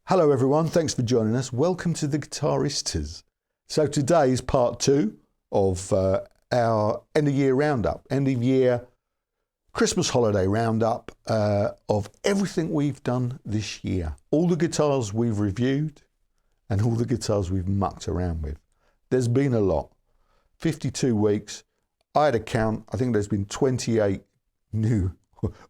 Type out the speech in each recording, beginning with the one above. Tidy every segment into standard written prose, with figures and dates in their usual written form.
Hello everyone, thanks for joining us. Welcome to the Guitaristas. So today is part 2 of our end of year roundup, end of year Christmas holiday roundup of everything we've done this year. All the guitars we've reviewed and all the guitars we've mucked around with. There's been a lot. 52 weeks. I had a count. I think there's been 28 new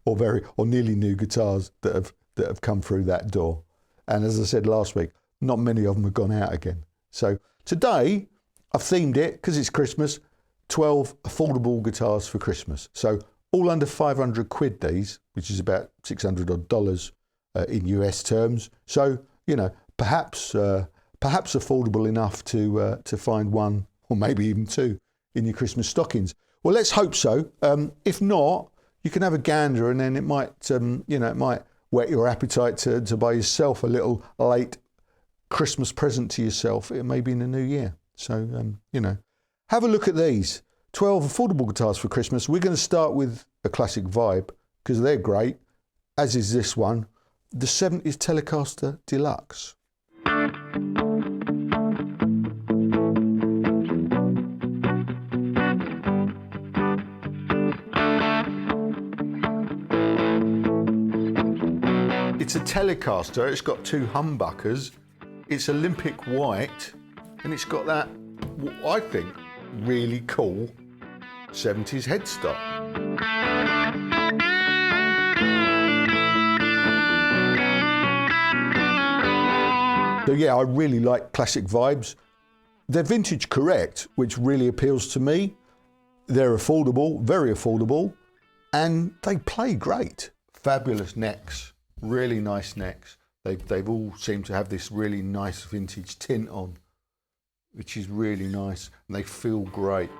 or nearly new guitars that have come through that door. And as I said last week, not many of them have gone out again. So today, I've themed it, because it's Christmas, 12 affordable guitars for Christmas. So all under 500 quid these, which is about $600 odd in US terms. So, you know, perhaps affordable enough to find one or maybe even two in your Christmas stockings. Well, let's hope so. If not, you can have a gander, and then it might, it might whet your appetite to buy yourself a little late Christmas present to yourself. It may be in the new year. So, have a look at these 12 affordable guitars for Christmas. We're going to start with a classic vibe because they're great, as is this one, the 70s Telecaster Deluxe. It's a Telecaster, it's got two humbuckers, it's Olympic white, and it's got that, I think, really cool 70s headstock. So yeah, I really like classic vibes. They're vintage correct, which really appeals to me. They're affordable, very affordable, and they play great. Fabulous necks. Really nice necks. They've all seemed to have this really nice vintage tint on, which is really nice, and they feel great.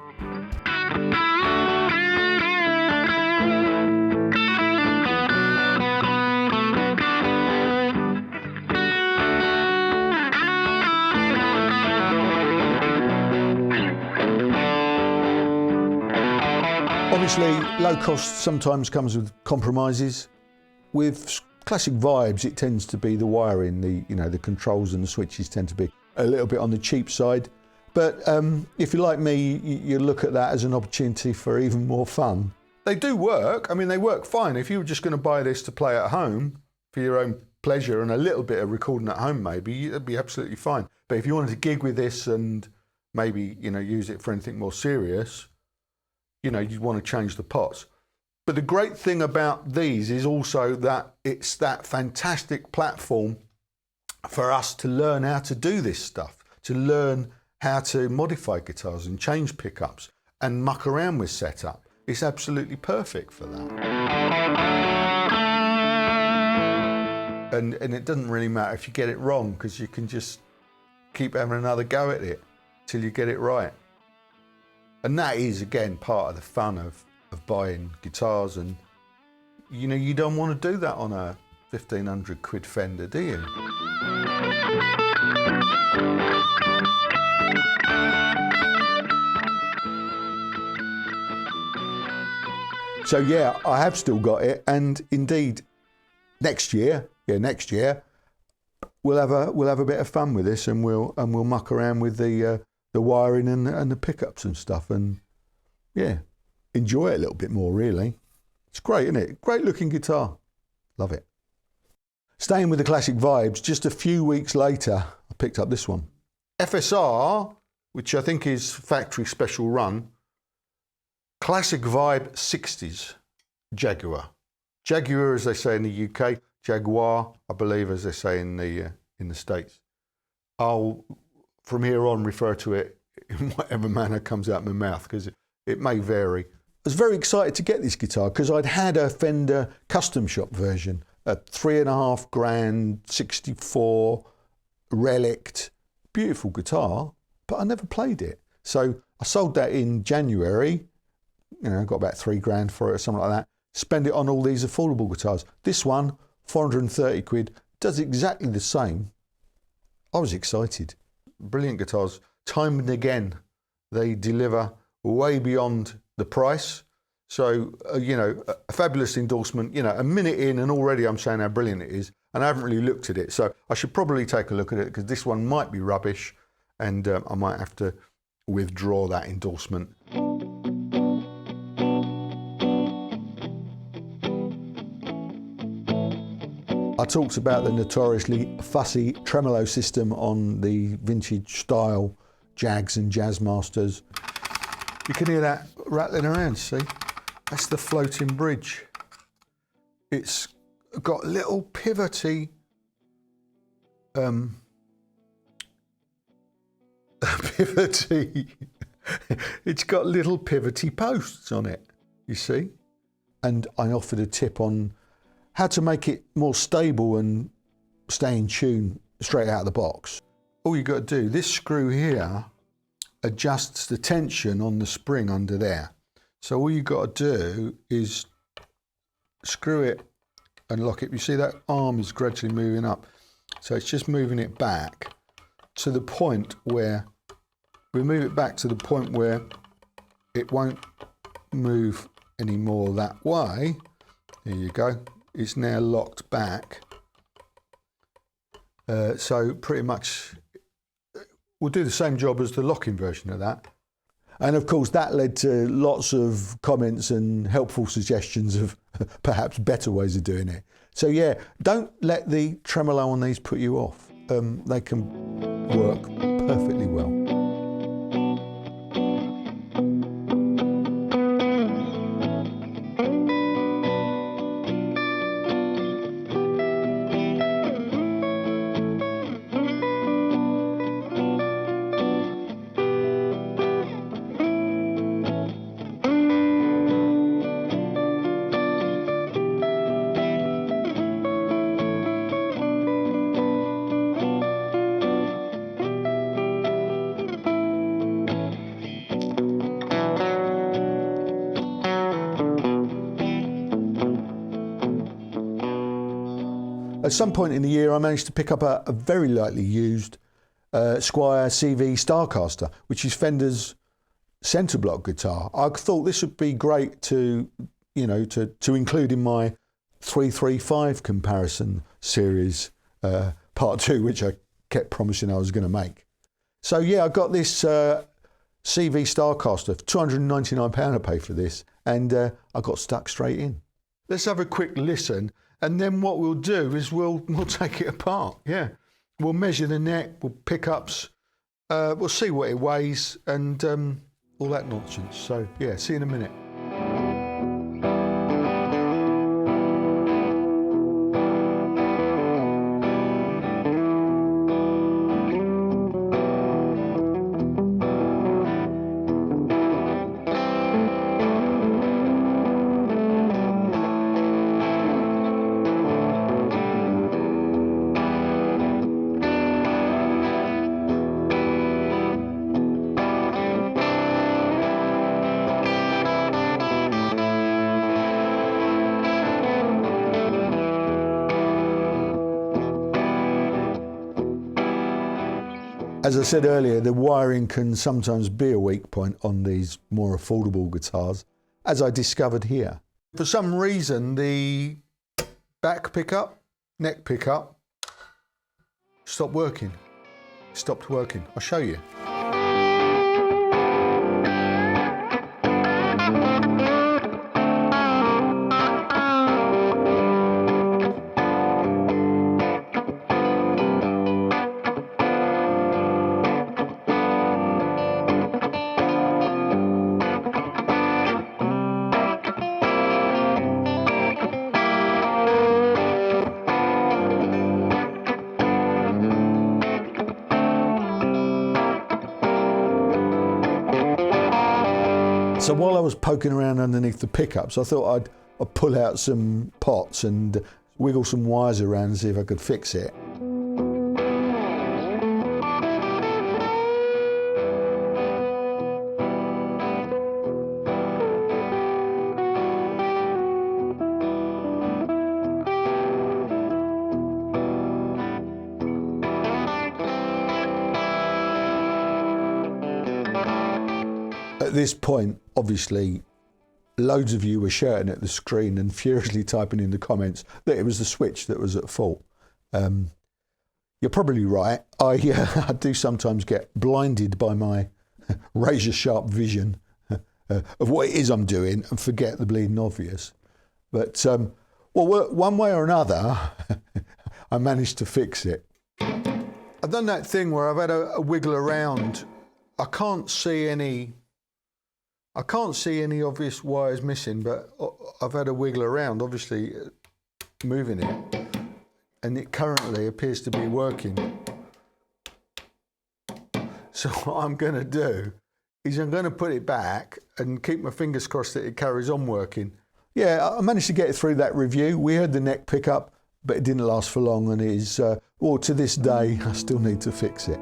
Obviously, low cost sometimes comes with compromises. With classic vibes, it tends to be the wiring, the controls and the switches tend to be a little bit on the cheap side. But if you're like me, you look at that as an opportunity for even more fun. They do work. I mean, they work fine. If you were just going to buy this to play at home for your own pleasure and a little bit of recording at home, maybe, it'd be absolutely fine. But if you wanted to gig with this and maybe, use it for anything more serious, you'd want to change the pots. But the great thing about these is also that it's that fantastic platform for us to learn how to do this stuff, to learn how to modify guitars and change pickups and muck around with setup. It's absolutely perfect for that. And it doesn't really matter if you get it wrong, because you can just keep having another go at it till you get it right. And that is, again, part of the fun of buying guitars, and you don't want to do that on a 1,500 quid Fender, do you? So yeah, I have still got it, and indeed next year we'll have a bit of fun with this, and we'll muck around with the wiring and the pickups and stuff, and yeah, enjoy it a little bit more, really. It's great, isn't it? Great looking guitar. Love it. Staying with the classic vibes, just a few weeks later, I picked up this one. FSR, which I think is factory special run, classic vibe 60s Jaguar. Jaguar, as they say in the UK, Jaguar, I believe, as they say in the States. I'll, from here on, refer to it in whatever manner comes out of my mouth, because it may vary. I was very excited to get this guitar because I'd had a Fender custom shop version, a 3.5 grand 64 relict, beautiful guitar, but I never played it. So I sold that in January, got about 3 grand for it or something like that. Spend it on all these affordable guitars. This one, 430 quid, does exactly the same. I was excited. Brilliant guitars. Time and again, they deliver way beyond the price. So, a fabulous endorsement, a minute in and already I'm saying how brilliant it is. and I haven't really looked at it. So I should probably take a look at it, because this one might be rubbish, and I might have to withdraw that endorsement. I talked about the notoriously fussy tremolo system on the vintage style Jags and Jazzmasters. You can hear that rattling around, see? That's the floating bridge. It's got little pivoty it's got little pivoty posts on it, you see? And I offered a tip on how to make it more stable and stay in tune straight out of the box. All you got to do, this screw here adjusts the tension on the spring under there. So all you got to do is screw it and lock it. You see that arm is gradually moving up. So it's just moving it back to the point where, we move it back to the point where it won't move anymore that way. There you go. It's now locked back. So pretty much we'll do the same job as the locking version of that. And of course that led to lots of comments and helpful suggestions of perhaps better ways of doing it. So yeah, don't let the tremolo on these put you off. They can work perfectly well. At some point in the year, I managed to pick up a very lightly used Squier CV Starcaster, which is Fender's centre block guitar. I thought this would be great to, you know, to include in my 335 comparison series, part 2, which I kept promising I was going to make. So yeah, I got this CV Starcaster, £299 I paid for this, and I got stuck straight in. Let's have a quick listen. And then what we'll do is we'll take it apart. Yeah, we'll measure the neck, we'll pickups, we'll see what it weighs, and all that nonsense. So yeah, see you in a minute. As I said earlier, the wiring can sometimes be a weak point on these more affordable guitars, as I discovered here. For some reason, the back pickup, neck pickup, stopped working. I'll show you. So while I was poking around underneath the pickups, I thought I'd pull out some pots and wiggle some wires around and see if I could fix it. At this point, obviously, loads of you were shouting at the screen and furiously typing in the comments that it was the switch that was at fault. You're probably right. I do sometimes get blinded by my razor sharp vision of what it is I'm doing and forget the bleeding obvious. But well, one way or another, I managed to fix it. I've done that thing where I've had a wiggle around. I can't see any obvious wires missing, but I've had a wiggle around, obviously moving it, and it currently appears to be working. So what I'm going to do is I'm going to put it back and keep my fingers crossed that it carries on working. Yeah, I managed to get it through that review. We heard the neck pickup, but it didn't last for long, and it is, well, to this day, I still need to fix it.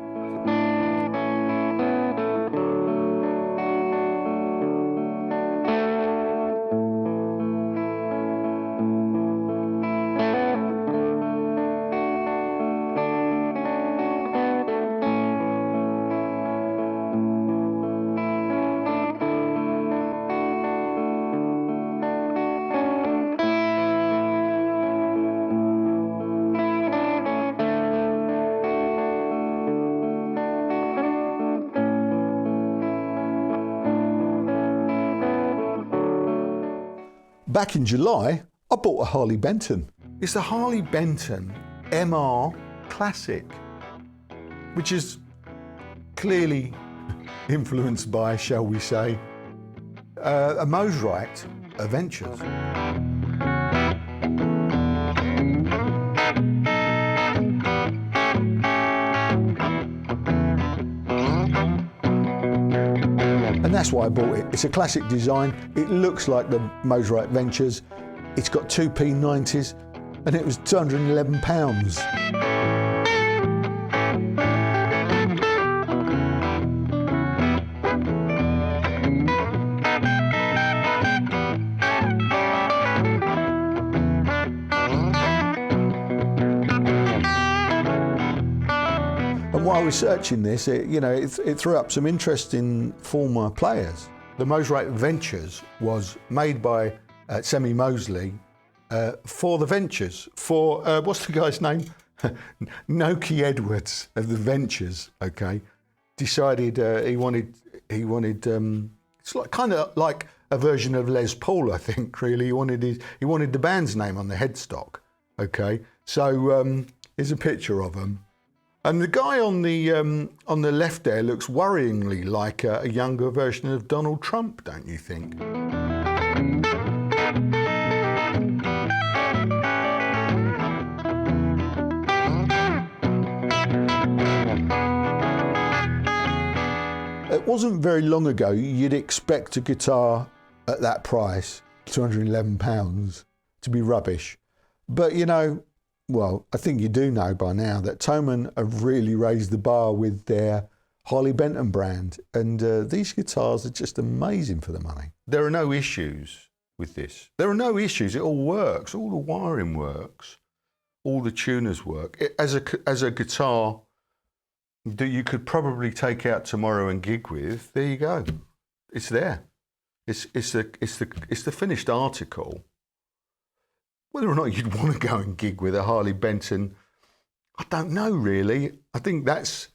Back in July, I bought a Harley Benton. It's the Harley Benton MR Classic, which is clearly influenced by, shall we say, a Mosrite Adventures. And that's why I bought it. It's a classic design. It looks like the Mosrite Ventures. It's got two P90s, and it was £211. And while researching this, it threw up some interesting former players. The Mosrite Ventures was made by Semi Mosley for the Ventures, for, what's the guy's name? Noki Edwards of the Ventures, okay, decided he wanted, it's like kind of like a version of Les Paul, I think, really. He wanted the band's name on the headstock, okay. So here's a picture of him. And the guy on the left there looks worryingly like a younger version of Donald Trump, don't you think? It wasn't very long ago you'd expect a guitar at that price, £211, to be rubbish. But well, I think you do know by now that Thomann have really raised the bar with their Harley Benton brand, and these guitars are just amazing for the money. There are no issues with this. There are no issues. It all works. All the wiring works. All the tuners work. As a guitar that you could probably take out tomorrow and gig with, there you go. It's there. It's the finished article. Whether or not you'd want to go and gig with a Harley Benton, I don't know really. I think that's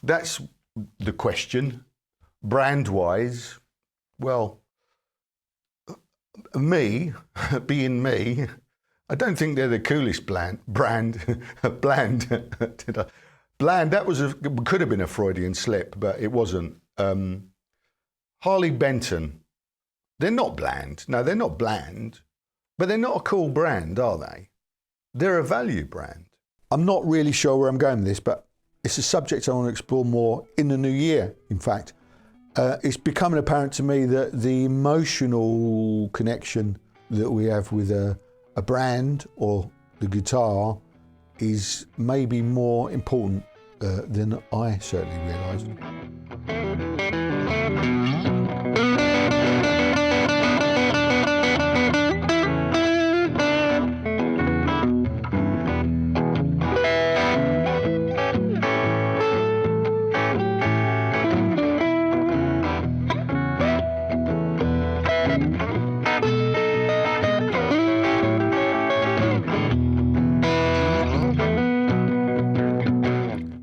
the question. Brand-wise, well, me, being me, I don't think they're the coolest bland. That could have been a Freudian slip, but it wasn't. Harley Benton, they're not bland. No, they're not bland. But they're not a cool brand, are they? They're a value brand. I'm not really sure where I'm going with this, but it's a subject I want to explore more in the new year, in fact. It's becoming apparent to me that the emotional connection that we have with a brand or the guitar is maybe more important than I certainly realised.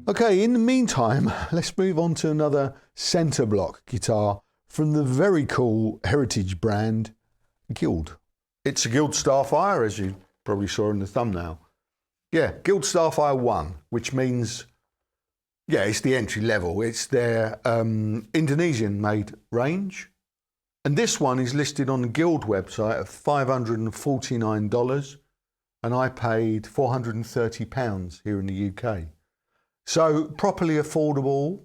Okay, in the meantime, let's move on to another centre block guitar from the very cool heritage brand Guild. It's a Guild Starfire, as you probably saw in the thumbnail. Yeah, Guild Starfire 1, which means, yeah, it's the entry level. It's their Indonesian-made range. And this one is listed on the Guild website at $549, and I paid £430 here in the UK. So properly affordable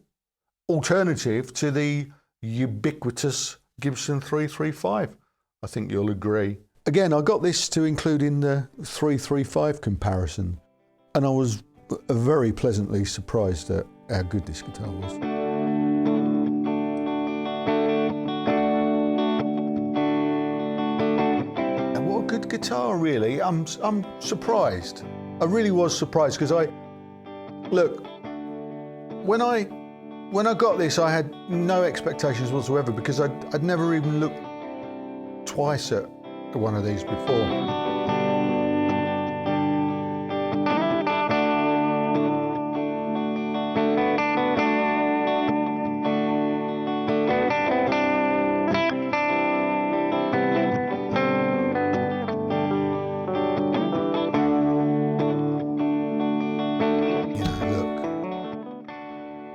alternative to the ubiquitous Gibson 335. I think you'll agree. Again, I got this to include in the 335 comparison, and I was very pleasantly surprised at how good this guitar was. And what a good guitar, really. I'm surprised. I really was surprised, because look, when I got this, I had no expectations whatsoever, because I'd never even looked twice at one of these before.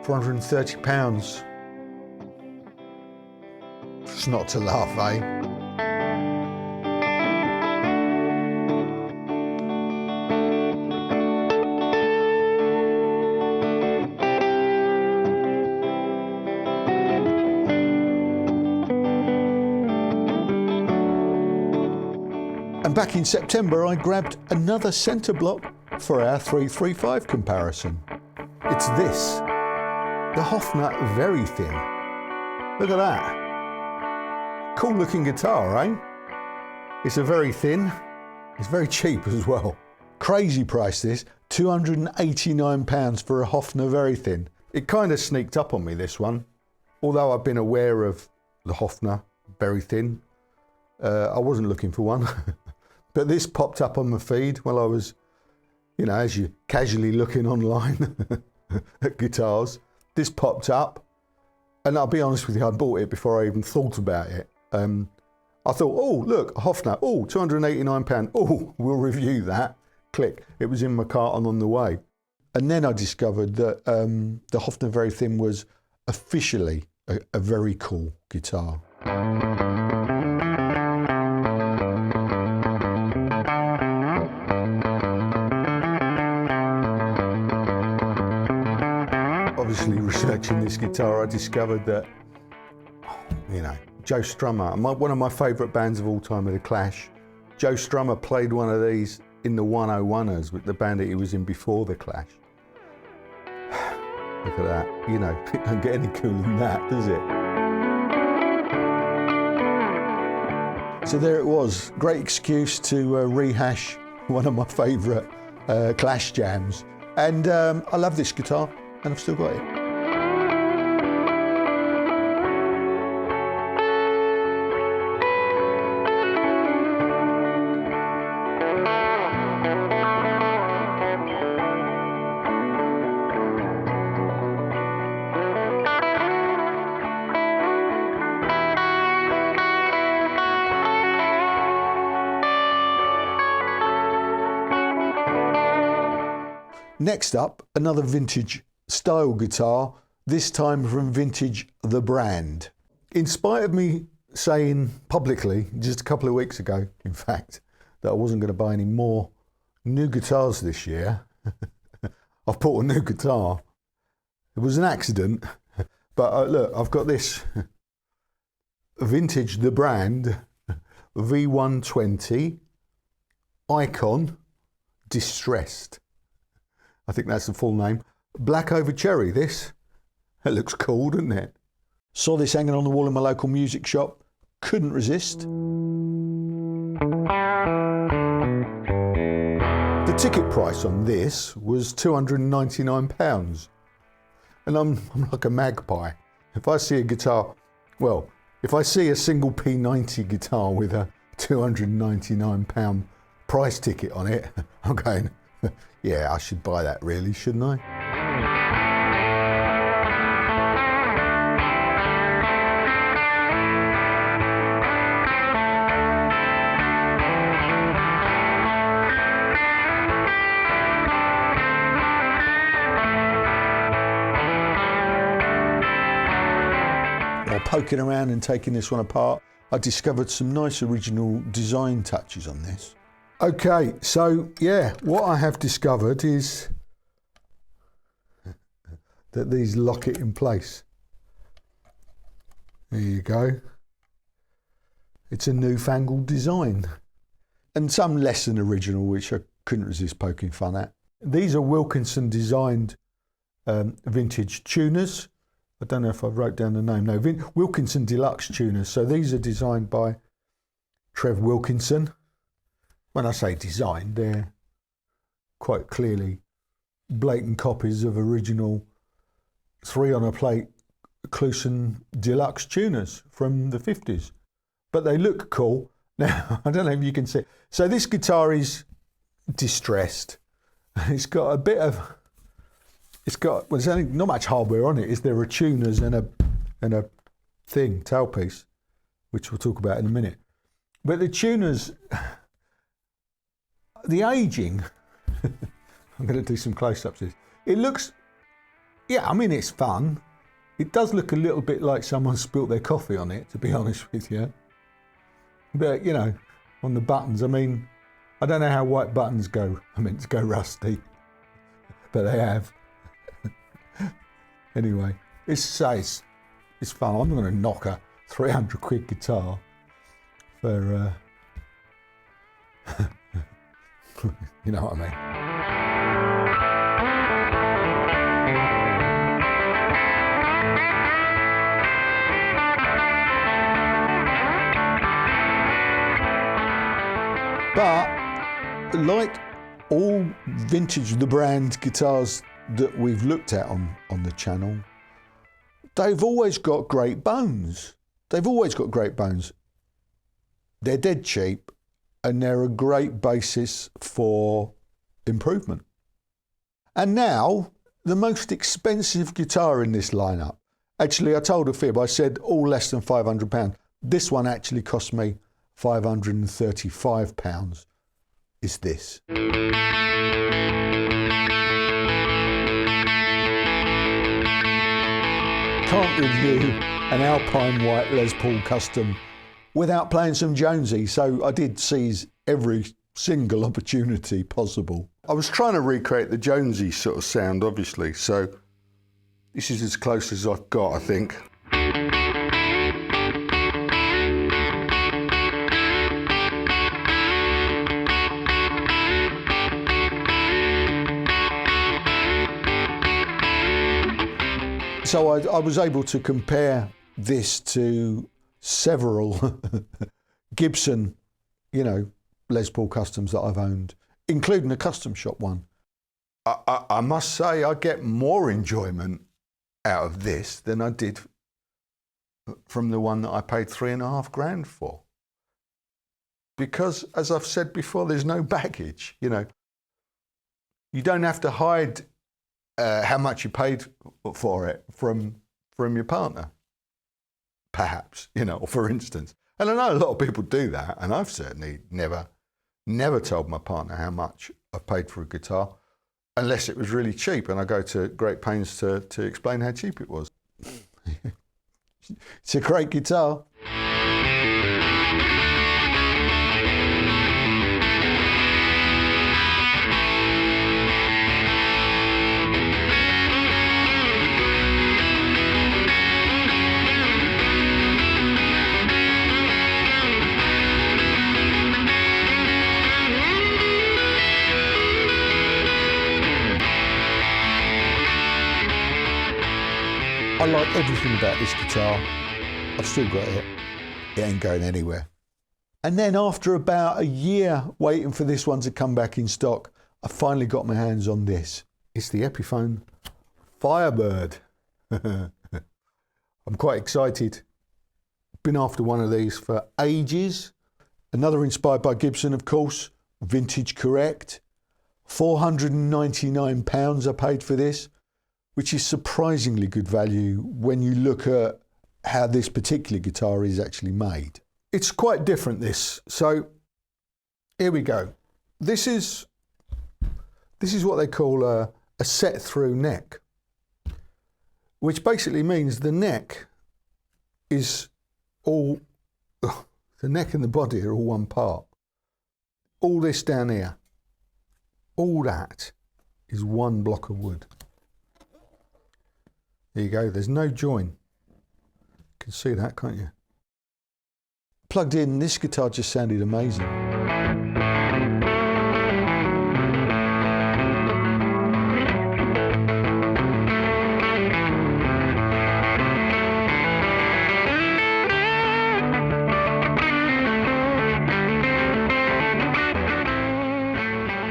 £430. It's not to laugh, eh? And back in September, I grabbed another centre block for our 335 comparison. It's this. The Hofner Verythin. Look at that. Cool looking guitar, eh? It's a Verythin. It's very cheap as well. Crazy price this, £289 for a Hofner Verythin. It kind of sneaked up on me, this one. Although I've been aware of the Hofner Verythin, I wasn't looking for one. But this popped up on my feed while I was, you know, as you casually looking online at guitars. This popped up, and I'll be honest with you, I bought it before I even thought about it. I thought, oh, look, a Hofner, oh, £289, oh, we'll review that. Click, it was in my cart and on the way. And then I discovered that the Hofner Verythin was officially a very cool guitar. Obviously, researching this guitar, I discovered that, you know, Joe Strummer, one of my favourite bands of all time are The Clash. Joe Strummer played one of these in the 101ers, with the band that he was in before The Clash. Look at that, you know, it don't get any cooler than that, does it? So there it was, great excuse to rehash one of my favourite Clash jams. And I love this guitar, and I've still got it. Next up, another vintage style guitar, this time from Vintage the brand. In spite of me saying publicly, just a couple of weeks ago, in fact, that I wasn't going to buy any more new guitars this year, I've bought a new guitar. It was an accident, but look, I've got this Vintage the brand V120 Icon Distressed. I think that's the full name. Black over cherry, this. That looks cool, doesn't it? Saw this hanging on the wall in my local music shop. Couldn't resist. The ticket price on this was £299. And I'm like a magpie. If I see a guitar, well, if I see a single P90 guitar with a £299 price ticket on it, I'm going, yeah, I should buy that really, shouldn't I? while poking around and taking this one apart, I discovered some nice original design touches on this. Okay, so yeah, what I have discovered is that these lock it in place. There you go. It's a newfangled design. And some less than original, which I couldn't resist poking fun at. These are Wilkinson designed vintage tuners. I don't know if I wrote down the name. No, Wilkinson deluxe tuners. So these are designed by Trev Wilkinson. When I say designed, they're quite clearly blatant copies of original 3 on a plate Cluson deluxe tuners from the 50s. But they look cool. Now, I don't know if you can see. So this guitar is distressed. It's got a bit of, well, there's only not much hardware on it. There are tuners and a thing, tailpiece, which we'll talk about in a minute. But the tuners, the aging, I'm going to do some close-ups of this. It looks, yeah, I mean, it's fun. It does look a little bit like someone spilt their coffee on it, to be honest with you. But, you know, on the buttons, I mean, I don't know how white buttons go. I meant to go rusty, but they have. Anyway, it's fun. I'm going to knock a 300 quid guitar for, you know what I mean. But like all vintage the brand guitars that we've looked at on the channel, they've always got great bones. They've always got great bones. They're dead cheap and they're a great basis for improvement. And now, the most expensive guitar in this lineup. Actually, I told a fib, I said all less than £500. This one actually cost me £535 is this. Can't review an Alpine White Les Paul Custom without playing some Jonesy, so I did seize every single opportunity possible. I was trying to recreate the Jonesy sort of sound, obviously, so this is as close as I've got, I think. So I was able to compare this to several Gibson, you know, Les Paul Customs that I've owned, including a custom shop one. I must say I get more enjoyment out of this than I did from the one that I paid £3.5 for. Because, as I've said before, there's no baggage, you know. You don't have to hide how much you paid for it from your partner, perhaps, you know, for instance. And I know a lot of people do that, and I've certainly never told my partner how much I've paid for a guitar, unless it was really cheap, and I go to great pains to explain how cheap it was. It's a great guitar. I like everything about this guitar. I've still got it. It ain't going anywhere. And then after about a year waiting for this one to come back in stock, I finally got my hands on this. It's the Epiphone Firebird. I'm quite excited. Been after one of these for ages. Another inspired by Gibson, of course. Vintage correct. £499 I paid for this, which is surprisingly good value when you look at how this particular guitar is actually made. It's quite different, this. So here we go. This is what they call a set through neck, which basically means the neck is all, the neck and the body are all one part. All this down here, all that is one block of wood. There you go, there's no join. You can see that, can't you? Plugged in, this guitar just sounded amazing.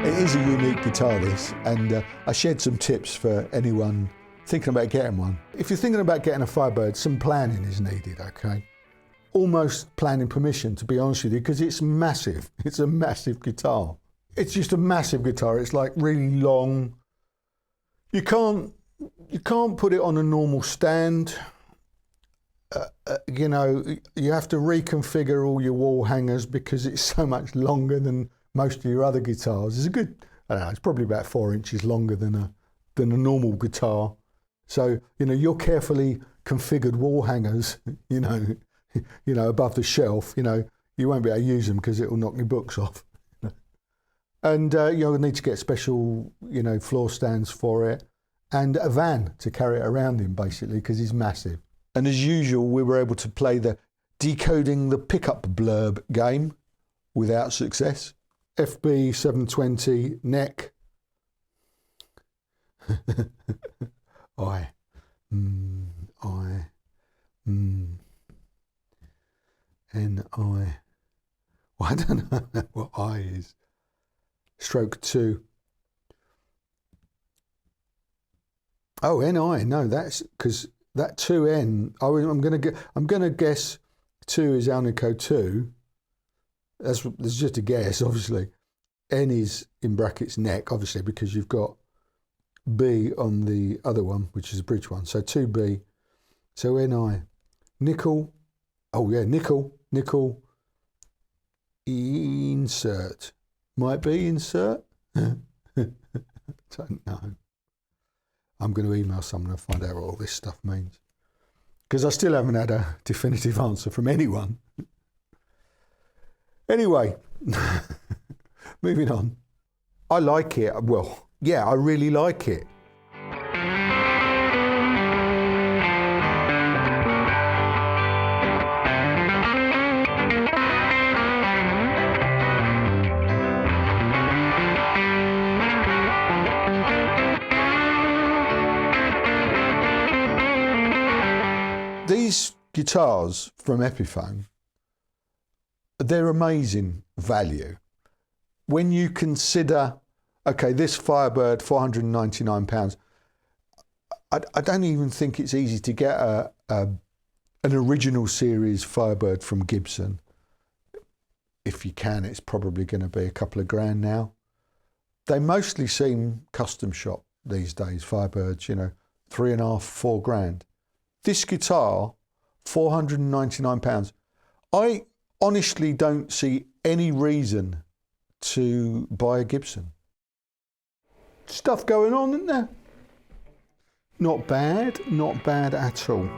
It is a unique guitar, this, and I shared some tips for anyone thinking about getting one. If you're thinking about getting a Firebird, some planning is needed, okay? Almost planning permission, to be honest with you, because it's massive. It's a massive guitar. It's just a massive guitar. It's like really long. You can't put it on a normal stand. You know, you have to reconfigure all your wall hangers because it's so much longer than most of your other guitars. It's a good, I don't know, it's probably about 4 inches longer than a normal guitar. So, you know, your carefully configured wall hangers, you know, above the shelf, you know, you won't be able to use them because it will knock your books off. And you'll need to get special, you know, floor stands for it and a van to carry it around in, basically, because it's massive. And as usual, we were able to play the decoding the pickup blurb game without success. FB 720 neck. I. N-I. Well, I don't know what I is. Stroke 2. Oh, N-I. No, that's because that 2N. I'm gonna guess 2 is Alnico 2. That's just a guess, obviously. N is in brackets neck, obviously, because you've got B on the other one, which is a bridge one. So 2B. So Ni. Nickel. Oh yeah, nickel. Insert. Might be insert. Don't know. I'm going to email someone and find out what all this stuff means. Because I still haven't had a definitive answer from anyone. Anyway, moving on. I like it. Well, yeah, I really like it. These guitars from Epiphone, they're amazing value. When you consider, okay, this Firebird, £499, I don't even think it's easy to get an original series Firebird from Gibson. If you can, it's probably going to be a couple of grand now. They mostly seem custom shop these days, Firebirds, you know, £3.5, £4 grand. This guitar, £499. I honestly don't see any reason to buy a Gibson. Stuff going on, isn't there? Not bad at all.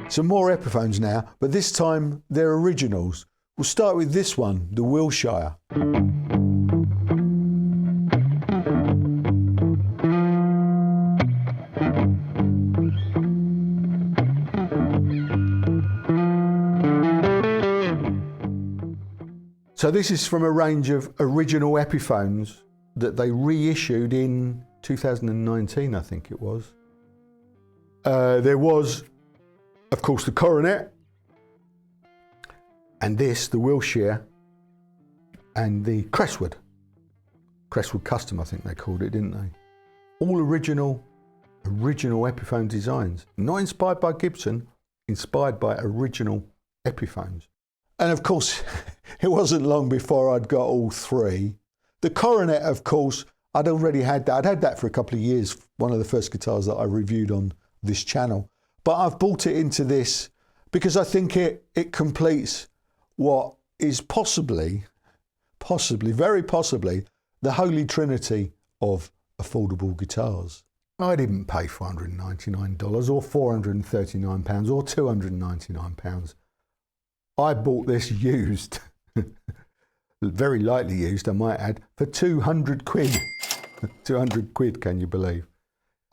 Some more Epiphones now, but this time they're originals. We'll start with this one, the Wilshire. So this is from a range of original Epiphones that they reissued in 2019, I think it was. There was, of course, the Coronet, and this, the Wilshire, and the Crestwood. Crestwood Custom, I think they called it, didn't they? All original Original Epiphone designs. Not inspired by Gibson, inspired by original Epiphones. And of course, it wasn't long before I'd got all three. The Coronet, of course, I'd already had that. I'd had that for a couple of years, one of the first guitars that I reviewed on this channel. But I've brought it into this because I think it completes what is possibly, very possibly, the holy trinity of affordable guitars. I didn't pay $499 or £439 or £299. I bought this used, very lightly used, I might add, for 200 quid. 200 quid, can you believe?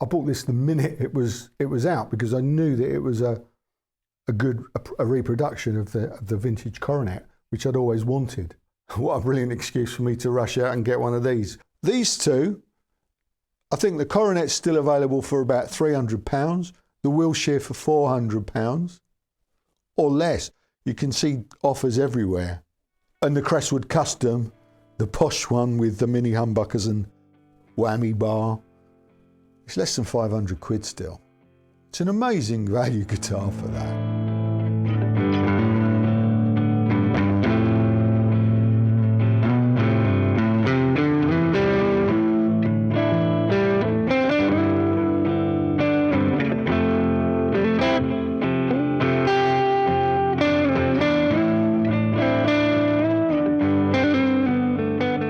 I bought this the minute it was out because I knew that it was a reproduction of the vintage Coronet, which I'd always wanted. What a brilliant excuse for me to rush out and get one of these. These two, I think the Coronet's still available for about £300, the Wilshire for £400 or less. You can see offers everywhere. And the Crestwood Custom, the posh one with the mini humbuckers and whammy bar, it's less than 500 quid still. It's an amazing value guitar for that.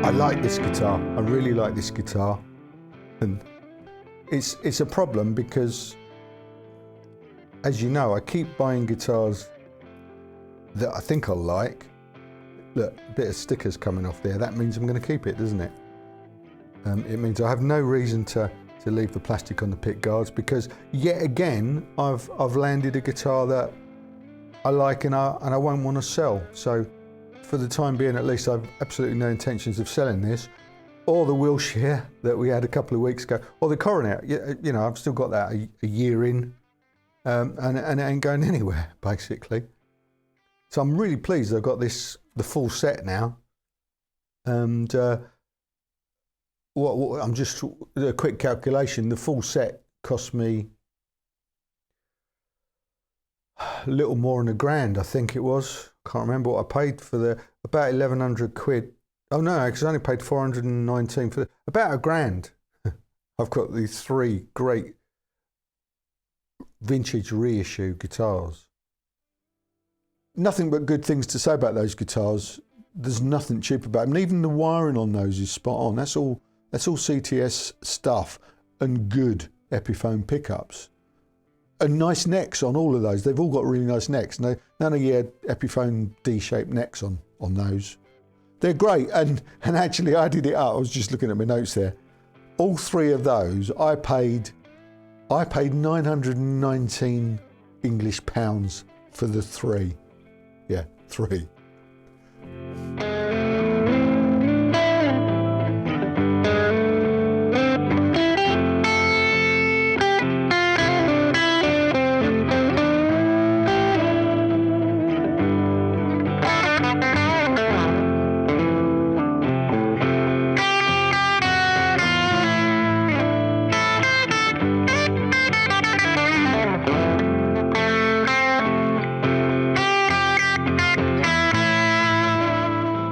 I like this guitar. I really like this guitar, and it's a problem because, as you know, I keep buying guitars that I think I'll like. Look, a bit of stickers coming off there. That means I'm going to keep it, doesn't it? It means I have no reason to leave the plastic on the pick guards because yet again I've landed a guitar that I like and I won't want to sell. So for the time being, at least, I've absolutely no intentions of selling this, or the Wilshire that we had a couple of weeks ago, or the Coronet. You know, I've still got that a year in, and it ain't going anywhere, basically. So I'm really pleased I've got the full set now. And I'm just a quick calculation. The full set cost me a little more than £1,000, I think it was. Can't remember what I paid for about 1,100 quid. Oh no, because I only paid 419 for about £1,000. I've got these three great vintage reissue guitars. Nothing but good things to say about those guitars. There's nothing cheap about them. And even the wiring on those is spot on. That's all CTS stuff and good Epiphone pickups. And nice necks on all of those. They've all got really nice necks. None of your Epiphone D-shaped necks on those. They're great. And actually, I did it up. I was just looking at my notes there. All three of those, I paid 919 English pounds for the three. Yeah, three.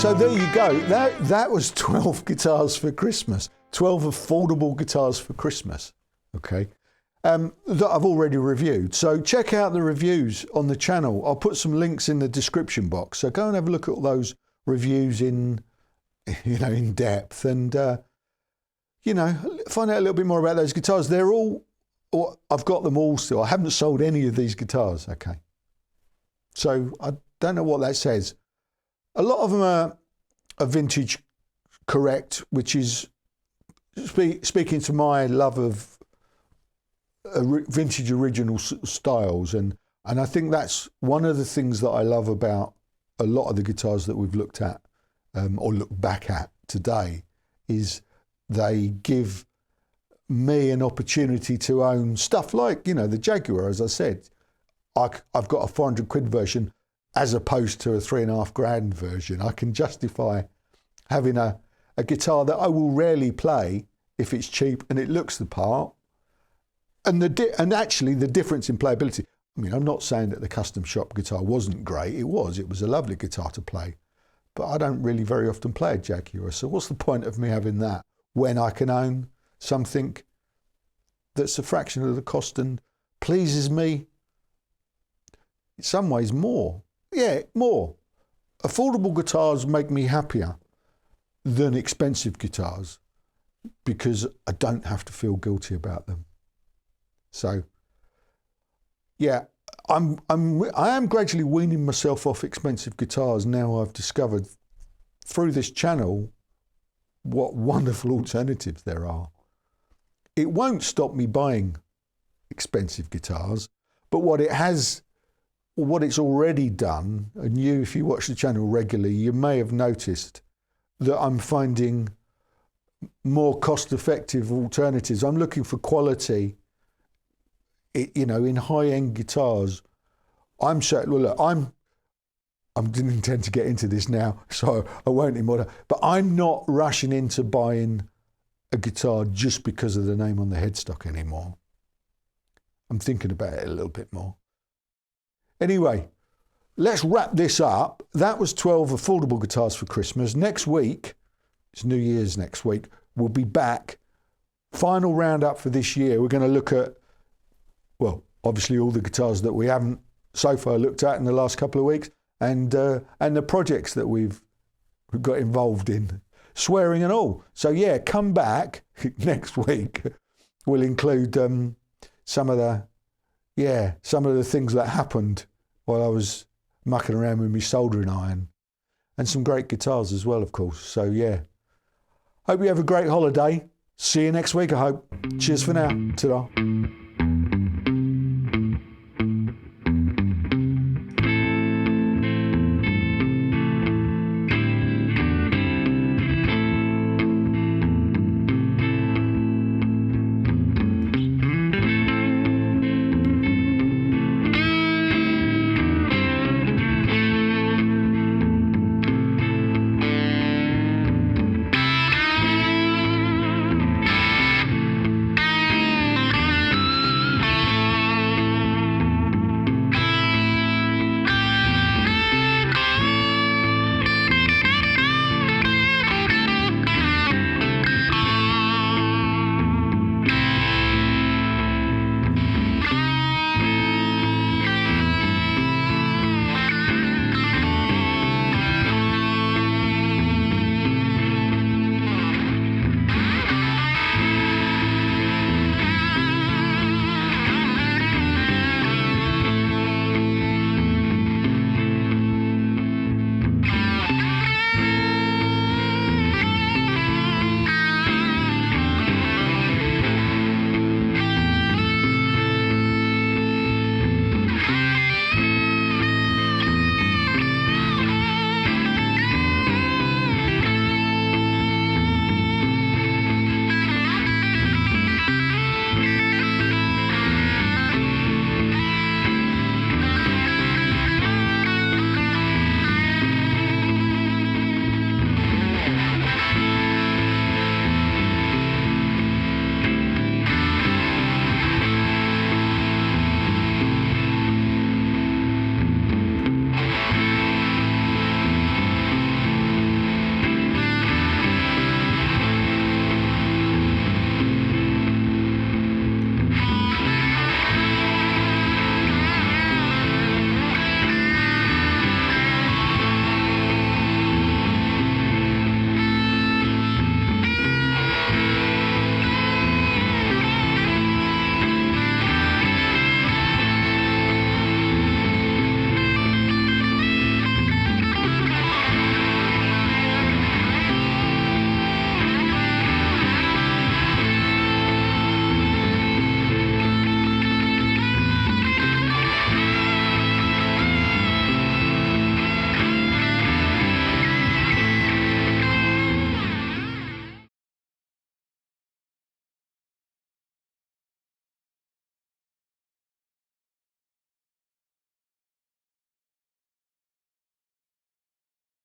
So there you go. That was 12 guitars for Christmas. 12 affordable guitars for Christmas. Okay. That I've already reviewed. So check out the reviews on the channel. I'll put some links in the description box. So go and have a look at all those reviews in depth and, find out a little bit more about those guitars. They're all, or I've got them all still. I haven't sold any of these guitars. Okay. So I don't know what that says. A lot of them are vintage correct, which is speaking to my love of vintage original styles. And I think that's one of the things that I love about a lot of the guitars that we've looked at or look back at today is they give me an opportunity to own stuff like, the Jaguar, as I said. I've got a 400 quid version as opposed to a $3,500 version. I can justify having a guitar that I will rarely play if it's cheap and it looks the part. And actually the difference in playability. I mean, I'm not saying that the custom shop guitar wasn't great. It was a lovely guitar to play, but I don't really very often play a Jaguar. So what's the point of me having that when I can own something that's a fraction of the cost and pleases me in some ways more? Yeah, more. Affordable guitars make me happier than expensive guitars because I don't have to feel guilty about them. So, yeah, I am gradually weaning myself off expensive guitars now I've discovered through this channel what wonderful alternatives there are. It won't stop me buying expensive guitars, but what it's already done, and you, if you watch the channel regularly, you may have noticed that I'm finding more cost-effective alternatives. I'm looking for quality, you know, in high-end guitars. I'm certain. Well, look, I didn't intend to get into this now, so I won't anymore. But I'm not rushing into buying a guitar just because of the name on the headstock anymore. I'm thinking about it a little bit more. Anyway, let's wrap this up. That was 12 affordable guitars for Christmas. Next week, it's New Year's next week, we'll be back. Final roundup for this year. We're going to look at, well, obviously all the guitars that we haven't so far looked at in the last couple of weeks, and the projects that we've got involved in, swearing and all. So yeah, come back next week. We'll include some of the things that happened while I was mucking around with my soldering iron, and some great guitars as well, of course. So yeah, hope you have a great holiday. See you next week, I hope. Cheers for now. Ta-ra.